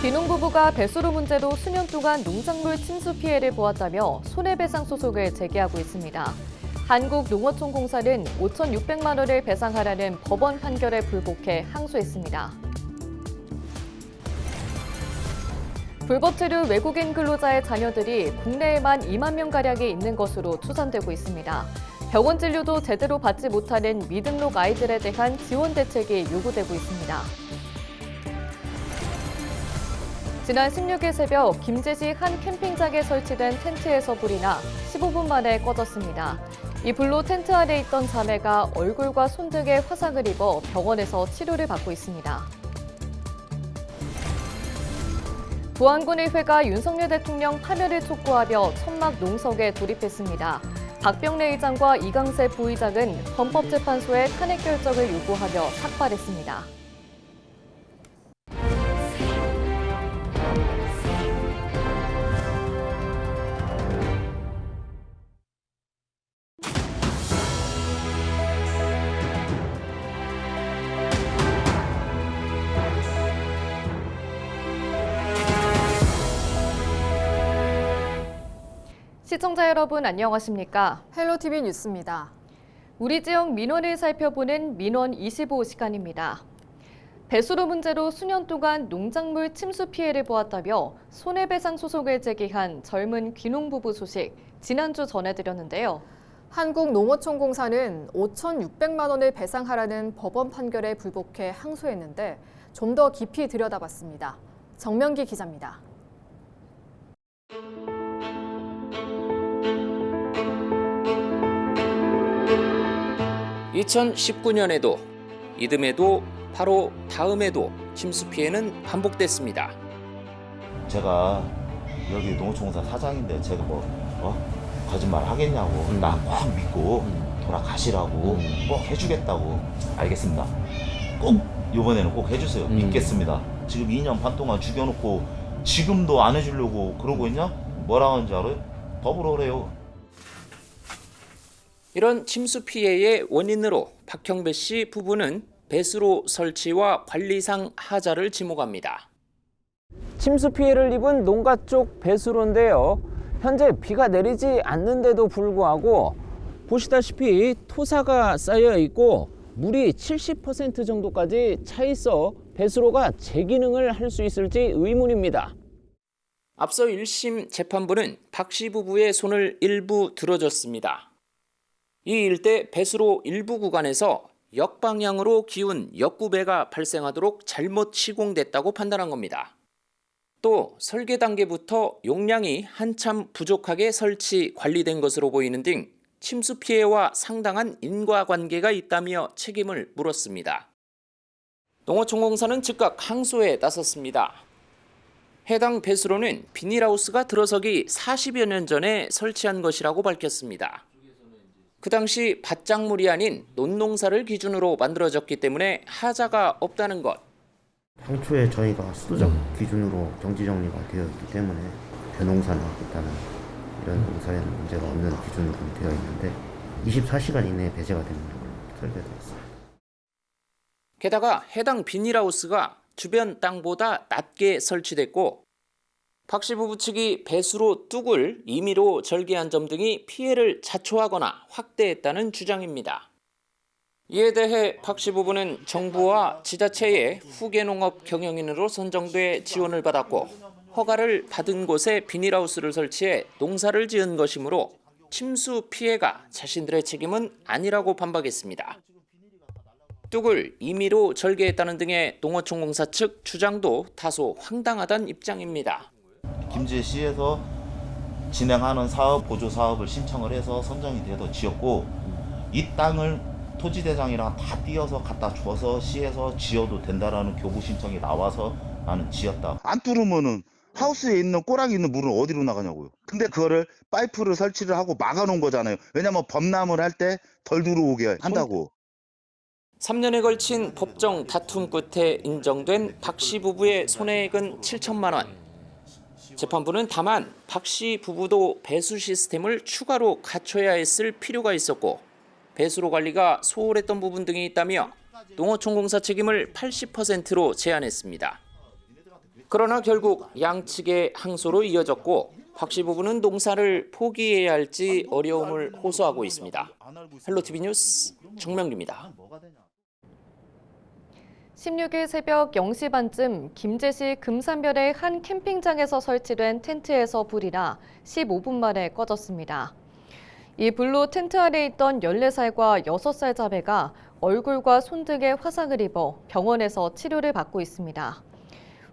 귀농 부부가 배수로 문제로 수년 동안 농작물 침수 피해를 보았다며 손해배상 소송을 제기하고 있습니다. 한국농어촌공사는 5,600만 원을 배상하라는 법원 판결에 불복해 항소했습니다. 불법 체류 외국인 근로자의 자녀들이 국내에만 2만 명가량이 있는 것으로 추산되고 있습니다. 병원 진료도 제대로 받지 못하는 미등록 아이들에 대한 지원 대책이 요구되고 있습니다. 지난 16일 새벽 김제시 한 캠핑장에 설치된 텐트에서 불이 나 15분 만에 꺼졌습니다. 이 불로 텐트 안에 있던 자매가 얼굴과 손 등에 화상을 입어 병원에서 치료를 받고 있습니다. 부안군의회가 윤석열 대통령 파면을 촉구하며 천막 농성에 돌입했습니다. 박병래 의장과 이강세 부의장은 헌법재판소에 탄핵 결정을 요구하며 삭발했습니다. 시청자 여러분 안녕하십니까? 헬로티비 뉴스입니다. 우리 지역 민원을 살펴보는 민원 25 시간입니다. 배수로 문제로 수년 동안 농작물 침수 피해를 보았다며 손해배상 소송을 제기한 젊은 귀농부부 소식 지난주 전해드렸는데요. 한국농어촌공사는 5,600만 원을 배상하라는 법원 판결에 불복해 항소했는데 좀 더 깊이 들여다봤습니다. 정명기 기자입니다. 2019년에도 이듬해도 바로 다음에도 침수 피해는 반복됐습니다. 제가 여기 농어촌공사 사장인데 제가 거짓말 하겠냐고 나 꼭 믿고 돌아가시라고 꼭 해주겠다고. 알겠습니다. 꼭 이번에는 꼭 해주세요. 믿겠습니다. 지금 2년 반 동안 죽여놓고 지금도 안 해주려고 그러고 있냐? 뭐라 하는지 알아요? 더불어 그래요. 이런 침수 피해의 원인으로 박형배 씨 부부는 배수로 설치와 관리상 하자를 지목합니다. 침수 피해를 입은 농가 쪽 배수로인데요. 현재 비가 내리지 않는데도 불구하고 보시다시피 토사가 쌓여 있고 물이 70% 정도까지 차 있어 배수로가 제 기능을 할 수 있을지 의문입니다. 앞서 1심 재판부는 박 씨 부부의 손을 일부 들어줬습니다. 이 일대 배수로 일부 구간에서 역방향으로 기운 역구배가 발생하도록 잘못 시공됐다고 판단한 겁니다. 또 설계 단계부터 용량이 한참 부족하게 설치 관리된 것으로 보이는 등 침수 피해와 상당한 인과관계가 있다며 책임을 물었습니다. 농어촌공사는 즉각 항소에 나섰습니다. 해당 배수로는 비닐하우스가 들어서기 40여 년 전에 설치한 것이라고 밝혔습니다. 그 당시 밭작물이 아닌 논농사를 기준으로 만들어졌기 때문에 하자가 없다는 것. 당초에 저희가 수도적 기준으로 정지 정리가 되어 있기 때문에 벼농사나 다른 이런 농사에는 문제가 없는 기준으로 되어 있는데 24시간 이내에 배제가 되는 걸로 설계되어 있습니다. 게다가 해당 비닐하우스가 주변 땅보다 낮게 설치됐고 박 씨 부부 측이 배수로 뚝을 임의로 절개한 점 등이 피해를 자초하거나 확대했다는 주장입니다. 이에 대해 박 씨 부부는 정부와 지자체의 후계농업 경영인으로 선정돼 지원을 받았고 허가를 받은 곳에 비닐하우스를 설치해 농사를 지은 것이므로 침수 피해가 자신들의 책임은 아니라고 반박했습니다. 뚝을 임의로 절개했다는 등의 농어촌공사 측 주장도 다소 황당하다는 입장입니다. 김제시에서 진행하는 사업 보조 사업을 신청을 해서 선정이 돼서 지었고 이 땅을 토지대장이랑 다 띄어서 갖다 줘서 시에서 지어도 된다라는 교부 신청이 나와서 나는 지었다. 안 뚫으면은 하우스에 있는 꼬락이 있는 물은 어디로 나가냐고요. 근데 그거를 파이프를 설치를 하고 막아놓은 거잖아요. 왜냐면 범람을 할 때 덜 들어오게 한다고. 3년에 걸친 법정 다툼 끝에 인정된 박 씨 부부의 손해액은 7천만 원. 재판부는 다만 박 씨 부부도 배수 시스템을 추가로 갖춰야 했을 필요가 있었고 배수로 관리가 소홀했던 부분 등이 있다며 농어촌공사 책임을 80%로 제한했습니다. 그러나 결국 양측의 항소로 이어졌고 박 씨 부부는 농사를 포기해야 할지 어려움을 호소하고 있습니다. 헬로티비 뉴스 정명기입니다. 16일 새벽 0시 반쯤 김제시 금산별의 한 캠핑장에서 설치된 텐트에서 불이 나 15분 만에 꺼졌습니다. 이 불로 텐트 안에 있던 14살과 6살 자매가 얼굴과 손 등에 화상을 입어 병원에서 치료를 받고 있습니다.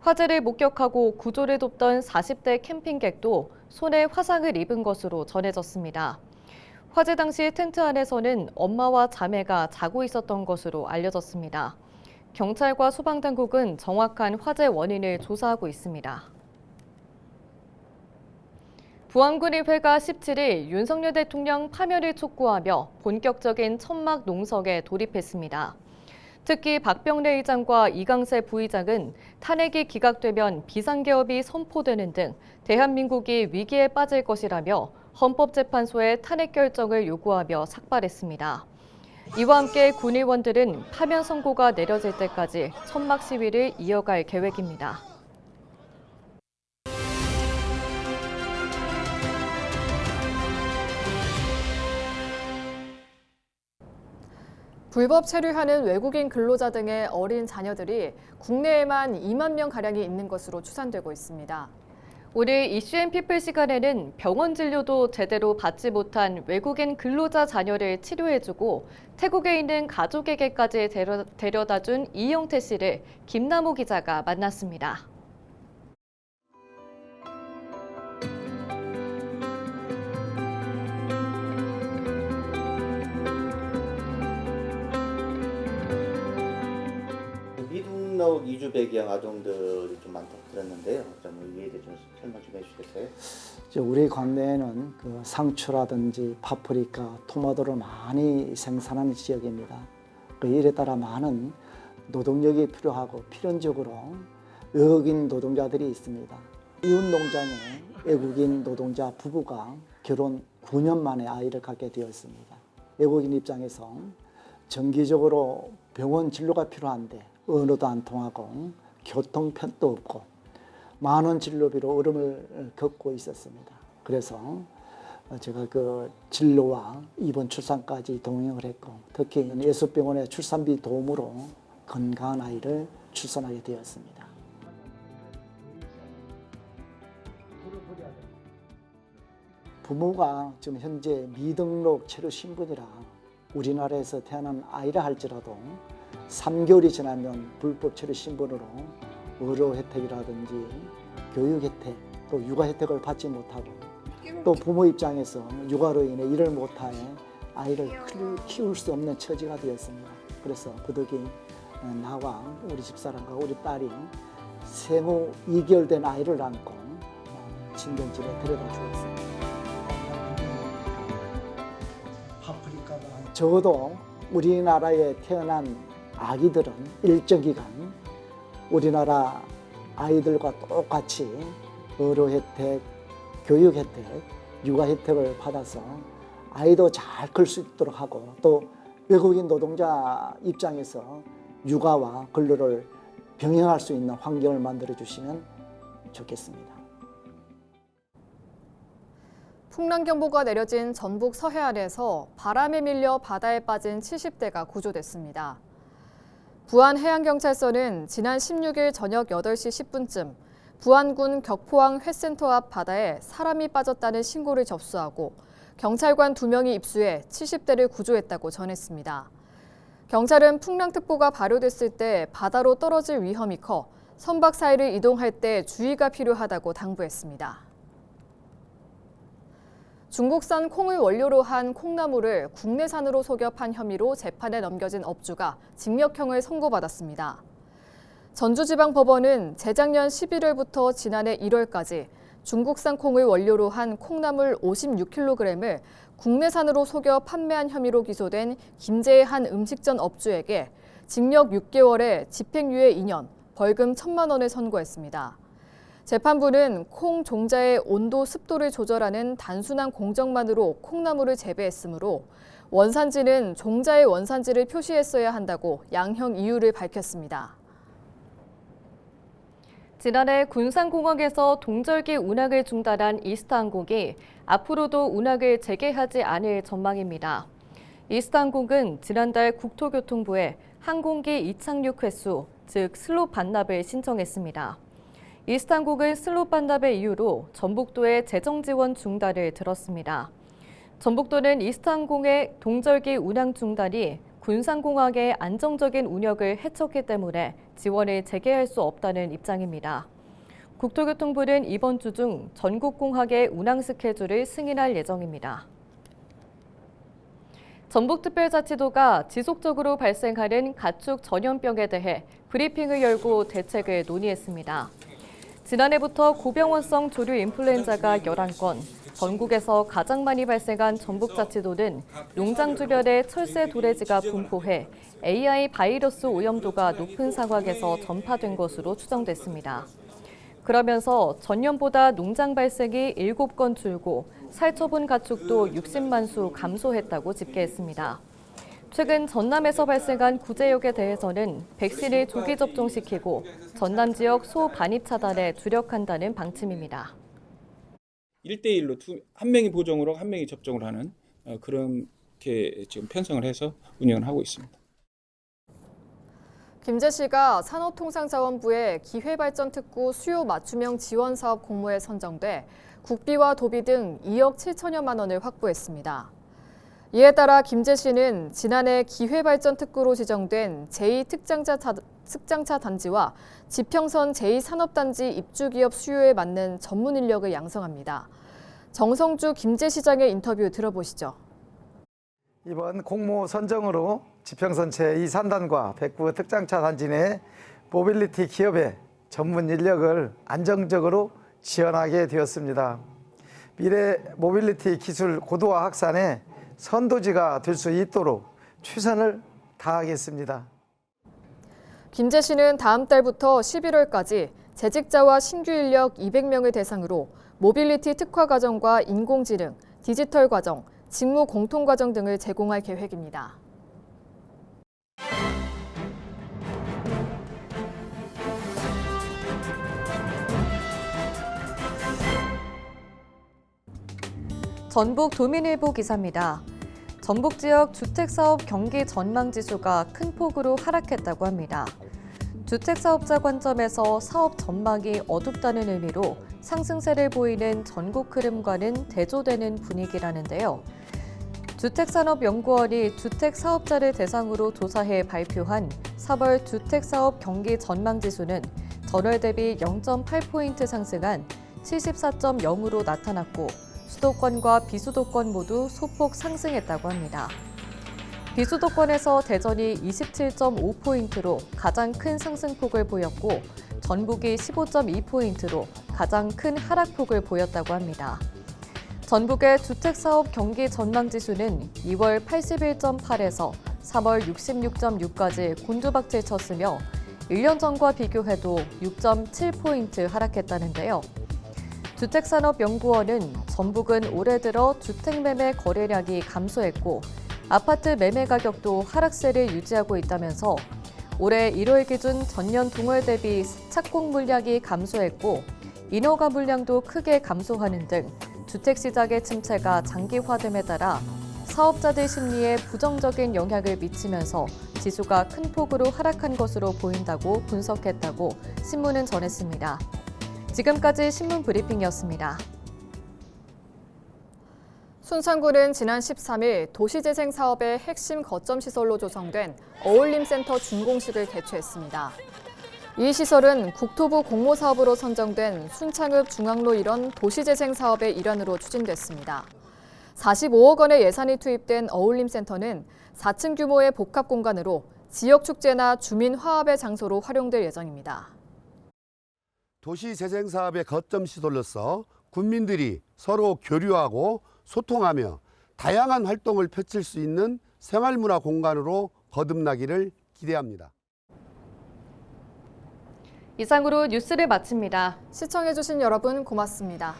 화재를 목격하고 구조를 돕던 40대 캠핑객도 손에 화상을 입은 것으로 전해졌습니다. 화재 당시 텐트 안에서는 엄마와 자매가 자고 있었던 것으로 알려졌습니다. 경찰과 소방당국은 정확한 화재 원인을 조사하고 있습니다. 부안군의회가 17일 윤석열 대통령 파면을 촉구하며 본격적인 천막 농성에 돌입했습니다. 특히 박병래 의장과 이강세 부의장은 탄핵이 기각되면 비상개업이 선포되는 등 대한민국이 위기에 빠질 것이라며 헌법재판소에 탄핵 결정을 요구하며 삭발했습니다. 이와 함께 군의원들은 파면 선고가 내려질 때까지 천막 시위를 이어갈 계획입니다. 불법 체류하는 외국인 근로자 등의 어린 자녀들이 국내에만 2만 명가량이 있는 것으로 추산되고 있습니다. 오늘 이슈앤피플 시간에는 병원 진료도 제대로 받지 못한 외국인 근로자 자녀를 치료해주고 태국에 있는 가족에게까지 데려다준 이영태 씨를 김남호 기자가 만났습니다. 미등록 이주 배경 아동들이 좀 많다고 들었는데요. 좀 이에 대해 좀 설명 좀 해주시겠어요? 우리 관내에는 그 상추라든지 파프리카, 토마토를 많이 생산하는 지역입니다. 그 일에 따라 많은 노동력이 필요하고 필연적으로 외국인 노동자들이 있습니다. 이웃 농장에 외국인 노동자 부부가 결혼 9년 만에 아이를 갖게 되었습니다. 외국인 입장에서 정기적으로 병원 진료가 필요한데 언어도 안 통하고 교통편도 없고 많은 진료비로 어려움을 겪고 있었습니다. 그래서 제가 그 진료와 입원 출산까지 동행을 했고 특히 예수병원의 출산비 도움으로 건강한 아이를 출산하게 되었습니다. 부모가 지금 현재 미등록 체류 신분이라 우리나라에서 태어난 아이라 할지라도 3개월이 지나면 불법 체류 신분으로 의료 혜택이라든지 교육 혜택, 또 육아 혜택을 받지 못하고 또 부모 입장에서 육아로 인해 일을 못하여 아이를 키울 수 없는 처지가 되었습니다. 그래서 부득이 나와 우리 집사람과 우리 딸이 생후 2개월 된 아이를 안고 친정집에 데려다 주었습니다. 적어도 우리나라에 태어난 아기들은 일정 기간 우리나라 아이들과 똑같이 의료 혜택, 교육 혜택, 육아 혜택을 받아서 아이도 잘 클 수 있도록 하고 또 외국인 노동자 입장에서 육아와 근로를 병행할 수 있는 환경을 만들어 주시면 좋겠습니다. 풍랑경보가 내려진 전북 서해안에서 바람에 밀려 바다에 빠진 70대가 구조됐습니다. 부안해양경찰서는 지난 16일 저녁 8시 10분쯤 부안군 격포항 회센터 앞 바다에 사람이 빠졌다는 신고를 접수하고 경찰관 2명이 입수해 70대를 구조했다고 전했습니다. 경찰은 풍랑특보가 발효됐을 때 바다로 떨어질 위험이 커 선박 사이를 이동할 때 주의가 필요하다고 당부했습니다. 중국산 콩을 원료로 한 콩나물을 국내산으로 속여 판 혐의로 재판에 넘겨진 업주가 징역형을 선고받았습니다. 전주지방법원은 재작년 11월부터 지난해 1월까지 중국산 콩을 원료로 한 콩나물 56kg을 국내산으로 속여 판매한 혐의로 기소된 김제의 한 음식점 업주에게 징역 6개월에 집행유예 2년, 벌금 1,000만 원을 선고했습니다. 재판부는 콩 종자의 온도, 습도를 조절하는 단순한 공정만으로 콩나물을 재배했으므로 원산지는 종자의 원산지를 표시했어야 한다고 양형 이유를 밝혔습니다. 지난해 군산공항에서 동절기 운항을 중단한 이스타항공이 앞으로도 운항을 재개하지 않을 전망입니다. 이스타항공은 지난달 국토교통부에 항공기 이착륙 횟수, 즉 슬롯 반납을 신청했습니다. 이스타항공은 슬롯 반납의 이유로 전북도의 재정 지원 중단을 들었습니다. 전북도는 이스타항공의 동절기 운항 중단이 군산공항의 안정적인 운역을 해쳤기 때문에 지원을 재개할 수 없다는 입장입니다. 국토교통부는 이번 주 중 전국공항의 운항 스케줄을 승인할 예정입니다. 전북특별자치도가 지속적으로 발생하는 가축 전염병에 대해 브리핑을 열고 대책을 논의했습니다. 지난해부터 고병원성 조류 인플루엔자가 11건, 전국에서 가장 많이 발생한 전북자치도는 농장 주변에 철새 도래지가 분포해 AI 바이러스 오염도가 높은 상황에서 전파된 것으로 추정됐습니다. 그러면서 전년보다 농장 발생이 7건 줄고 살처분 가축도 60만 수 감소했다고 집계했습니다. 최근 전남에서 발생한 구제역에 대해서는 백신을 조기 접종시키고 전남 지역 소 반입 차단에 주력한다는 방침입니다. 1대1로 한 명이 보정으로 한 명이 접종을 하는 그렇게 지금 편성을 해서 운영을 하고 있습니다. 김제시가 산업통상자원부의 기회발전특구 수요 맞춤형 지원사업 공모에 선정돼 국비와 도비 등 2억 7천여만 원을 확보했습니다. 이에 따라 김제시는 지난해 기회발전특구로 지정된 제2특장차 단지와 지평선 제2산업단지 입주기업 수요에 맞는 전문 인력을 양성합니다. 정성주 김제시장의 인터뷰 들어보시죠. 이번 공모 선정으로 지평선 제2산단과 백구 특장차 단지 내 모빌리티 기업의 전문 인력을 안정적으로 지원하게 되었습니다. 미래 모빌리티 기술 고도화 확산에 선도지가 될 수 있도록 최선을 다하겠습니다. 김제시는 다음 달부터 11월까지 재직자와 신규 인력 200명을 대상으로 모빌리티 특화 과정과 인공지능, 디지털 과정, 직무 공통 과정 등을 제공할 계획입니다. 전북 도민일보 기사입니다. 전북 지역 주택사업 경기 전망지수가 큰 폭으로 하락했다고 합니다. 주택사업자 관점에서 사업 전망이 어둡다는 의미로 상승세를 보이는 전국 흐름과는 대조되는 분위기라는데요. 주택산업연구원이 주택사업자를 대상으로 조사해 발표한 4월 주택사업 경기 전망지수는 전월 대비 0.8포인트 상승한 74.0으로 나타났고 수도권과 비수도권 모두 소폭 상승했다고 합니다. 비수도권에서 대전이 27.5포인트로 가장 큰 상승폭을 보였고 전북이 15.2포인트로 가장 큰 하락폭을 보였다고 합니다. 전북의 주택사업 경기 전망지수는 2월 81.8에서 3월 66.6까지 곤두박질 쳤으며 1년 전과 비교해도 6.7포인트 하락했다는데요. 주택산업연구원은 전북은 올해 들어 주택매매 거래량이 감소했고 아파트 매매 가격도 하락세를 유지하고 있다면서 올해 1월 기준 전년 동월 대비 착공 물량이 감소했고 인허가 물량도 크게 감소하는 등 주택시장의 침체가 장기화됨에 따라 사업자들 심리에 부정적인 영향을 미치면서 지수가 큰 폭으로 하락한 것으로 보인다고 분석했다고 신문은 전했습니다. 지금까지 신문 브리핑이었습니다. 순창구는 지난 13일 도시재생 사업의 핵심 거점 시설로 조성된 어울림센터 준공식을 개최했습니다. 이 시설은 국토부 공모사업으로 선정된 순창읍 중앙로 일원 도시재생 사업의 일환으로 추진됐습니다. 45억 원의 예산이 투입된 어울림센터는 4층 규모의 복합 공간으로 지역축제나 주민 화합의 장소로 활용될 예정입니다. 도시재생 사업의 거점 시설로서 군민들이 서로 교류하고 소통하며 다양한 활동을 펼칠 수 있는 생활문화 공간으로 거듭나기를 기대합니다. 이상으로 뉴스를 마칩니다. 시청해주신 여러분 고맙습니다.